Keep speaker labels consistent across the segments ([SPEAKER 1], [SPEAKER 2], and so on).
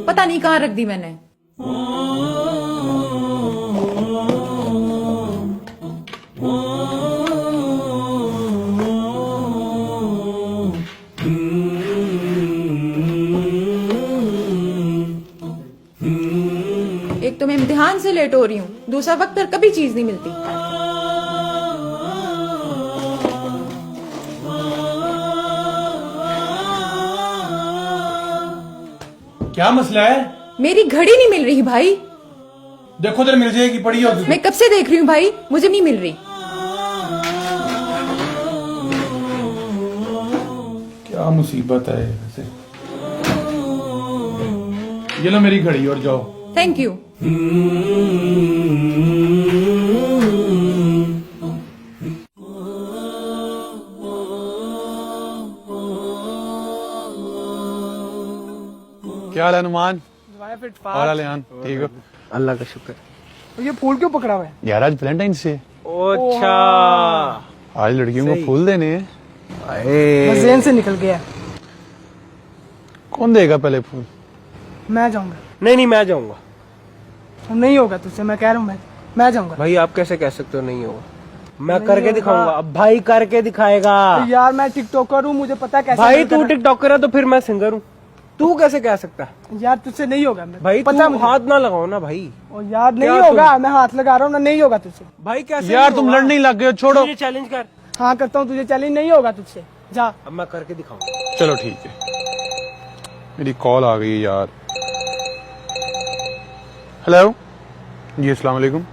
[SPEAKER 1] पता नहीं कहाँ रख दी मैंने। एक तो मैं इम्तिहान से लेट हो रही हूँ, दूसरा वक्त पर कभी चीज नहीं मिलती।
[SPEAKER 2] क्या मसला है?
[SPEAKER 1] मेरी घड़ी नहीं मिल रही भाई।
[SPEAKER 2] देखो उधर मिल जाएगी, पड़ी हो।
[SPEAKER 1] मैं कब से देख रही हूँ भाई, मुझे नहीं मिल रही।
[SPEAKER 2] क्या मुसीबत है ऐसे। ये लो मेरी घड़ी और जाओ।
[SPEAKER 1] Thank you.
[SPEAKER 2] क्या हाल है नुमान? और अलियान ठीक हो?
[SPEAKER 3] अल्लाह का शुक्र।
[SPEAKER 4] तो ये फूल क्यों पकड़ा हुआ है?
[SPEAKER 2] यार आज वैलेंटाइंस डे।
[SPEAKER 3] अच्छा,
[SPEAKER 2] आज लड़कियों को फूल देने हैं।
[SPEAKER 4] बस ज़हन से निकल गया।
[SPEAKER 2] कौन देगा पहले फूल?
[SPEAKER 4] मैं जाऊंगा।
[SPEAKER 3] नहीं मैं जाऊंगा।
[SPEAKER 4] नहीं होगा तुझसे, मैं कह रहा हूँ मैं जाऊंगा।
[SPEAKER 3] भाई आप कैसे कह सकते हो नहीं होगा? मैं करके दिखाऊंगा। अब भाई करके दिखाएगा।
[SPEAKER 4] तो यार मैं टिकटॉकर हूँ, मुझे पता है कैसे।
[SPEAKER 3] भाई तू टिकटॉकर है तो फिर मैं सिंगर हूँ। तू कैसे कह सकता है?
[SPEAKER 4] यार तुझसे नहीं होगा।
[SPEAKER 3] भाई
[SPEAKER 4] पता
[SPEAKER 3] तू हाथ ना लगाओ ना भाई।
[SPEAKER 4] और यार नहीं होगा, मैं हाथ लगा रहा हूँ ना, नहीं होगा तुझसे।
[SPEAKER 3] भाई कैसे?
[SPEAKER 2] यार तुम लड़ने ही लग गए हो, छोड़ो।
[SPEAKER 3] मुझे चैलेंज कर।
[SPEAKER 4] हाँ करता हूँ, तुझे चैलेंज नहीं होगा तुझसे, जा।
[SPEAKER 3] अब मैं करके दिखाऊंगा।
[SPEAKER 2] चलो ठीक है। मेरी कॉल आ गई यार। हेलो जी, अस्सलाम वालेकुम।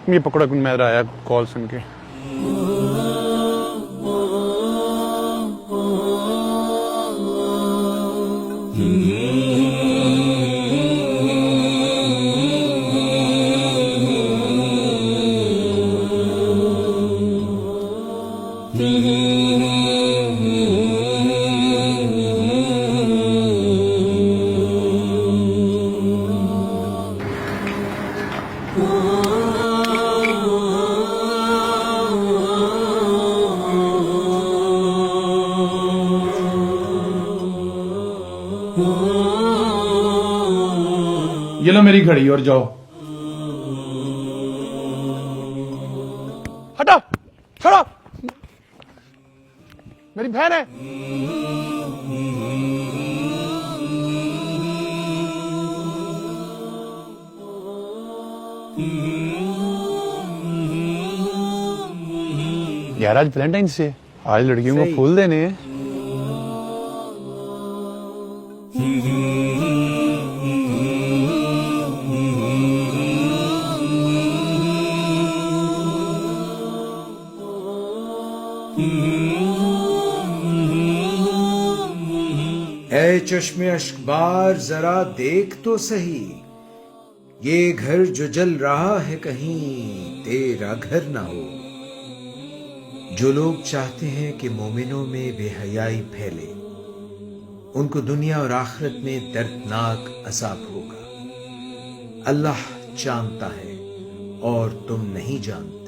[SPEAKER 2] ये पकड़ा कुन मेरा आया कॉल सुन के। ये लो मेरी घड़ी और जाओ। हटो, छोड़ो, मेरी बहन है। यार आज वैलेंटाइंस डे, आज लड़कियों को फूल देने हैं।
[SPEAKER 5] ऐ चश्मे अश्कबार जरा देख तो सही, ये घर जो जल रहा है कहीं तेरा घर ना हो। जो लोग चाहते हैं कि मोमिनों में बेहयाई फैले, उनको दुनिया और आखिरत में दर्दनाक अजाब होगा। अल्लाह जानता है और तुम नहीं जानते।